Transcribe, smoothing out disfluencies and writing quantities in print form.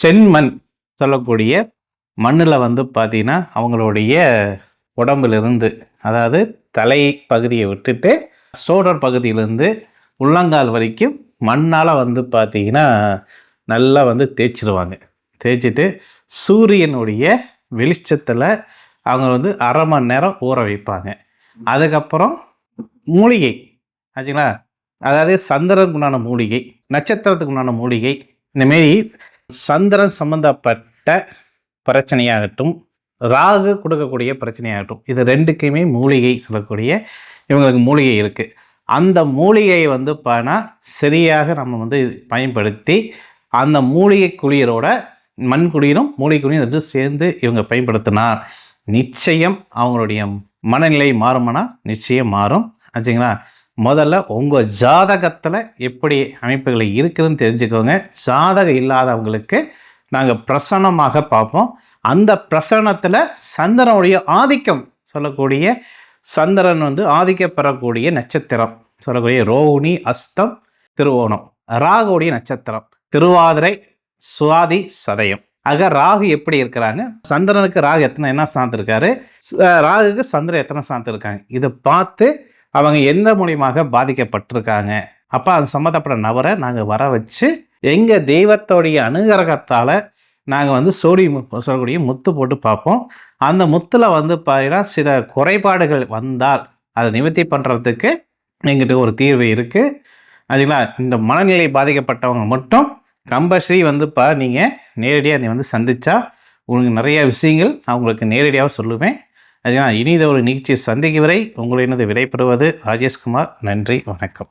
செம்மண் சொல்லக்கூடிய மண்ணில் வந்து பார்த்தீங்கன்னா அவங்களுடைய உடம்பிலிருந்து, அதாவது தலை பகுதியை விட்டுட்டு ஷோல்டர் பகுதியிலேருந்து உள்ளங்கால் வரைக்கும் மண்ணால் வந்து பார்த்தீங்கன்னா நல்லா வந்து தேய்ச்சிருவாங்க. தேய்ச்சிட்டு சூரியனுடைய வெளிச்சத்தில் அவங்க வந்து அரை மணி நேரம் ஊற வைப்பாங்க. அதுக்கப்புறம் மூலிகை ஆச்சுங்களா, அதாவது சந்திரனுக்கு உண்டான மூலிகை, நட்சத்திரத்துக்கு உண்டான மூலிகை, இந்தமாரி சந்திரன் சம்பந்தப்பட்ட பிரச்சனையாகட்டும், ராகு கொடுக்கக்கூடிய பிரச்சனையாகட்டும், இது ரெண்டுக்குமே மூலிகை சொல்லக்கூடிய இவங்களுக்கு மூலிகை இருக்குது. அந்த மூலிகையை வந்து சரியாக நம்ம வந்து பயன்படுத்தி அந்த மூலிகை குளியலோட மண் குளிரும் மூலிகை குளிரும் ரெண்டு சேர்ந்து இவங்க பயன்படுத்தினா நிச்சயம் அவங்களுடைய மனநிலை மாறுமானா நிச்சயம் மாறும். ஆச்சுங்களா, முதல்ல உங்கள் ஜாதகத்தில் எப்படி அமைப்புகள் இருக்குதுன்னு தெரிஞ்சுக்கோங்க. ஜாதகம் இல்லாதவங்களுக்கு நாங்கள் பிரசனமாக பார்ப்போம். அந்த பிரசனத்தில் சந்திரனுடைய ஆதிக்கம் சொல்லக்கூடிய சந்திரன் வந்து ஆதிக்கம் பெறக்கூடிய நட்சத்திரம் சொல்லக்கூடிய ரோகிணி, அஸ்தம், திருவோணம், ராகுடைய நட்சத்திரம் திருவாதிரை, சுவாதி, சதயம். ஆக ராகு எப்படி இருக்கிறாங்க, சந்திரனுக்கு ராகு என்ன ஸ்தானத்தில் இருக்காரு, ராகுக்கு சந்திரன் எத்தனை ஸ்தானத்தில் இருக்காங்க, இதை பார்த்து அவங்க எந்த மூலியமாக பாதிக்கப்பட்டிருக்காங்க. அப்போ அது சம்மந்தப்பட்ட நபரை நாங்கள் வர வச்சு எங்கள் தெய்வத்தோடைய அனுகிரகத்தால் நாங்கள் வந்து சொல்லக்கூடிய முத்து போட்டு பார்ப்போம். அந்த முத்தில் வந்து பார்த்தீங்கன்னா சில குறைபாடுகள் வந்தால் அதை நிவர்த்தி பண்ணுறதுக்கு எங்கிட்ட ஒரு தீர்வு இருக்குது. அதுங்களா, இந்த மனநிலை பாதிக்கப்பட்டவங்க மட்டும் கம்பல்சரி வந்து நீங்கள் நேரடியாக நீ வந்து சந்தித்தா உங்களுக்கு நிறைய விஷயங்கள் நான் உங்களுக்கு நேரடியாக சொல்லுவேன். அதுதான் இனி ஒரு நிகழ்ச்சியை சந்திக்கும் வரை உங்களினது விடைபெறுவது ராஜேஷ்குமார். நன்றி, வணக்கம்.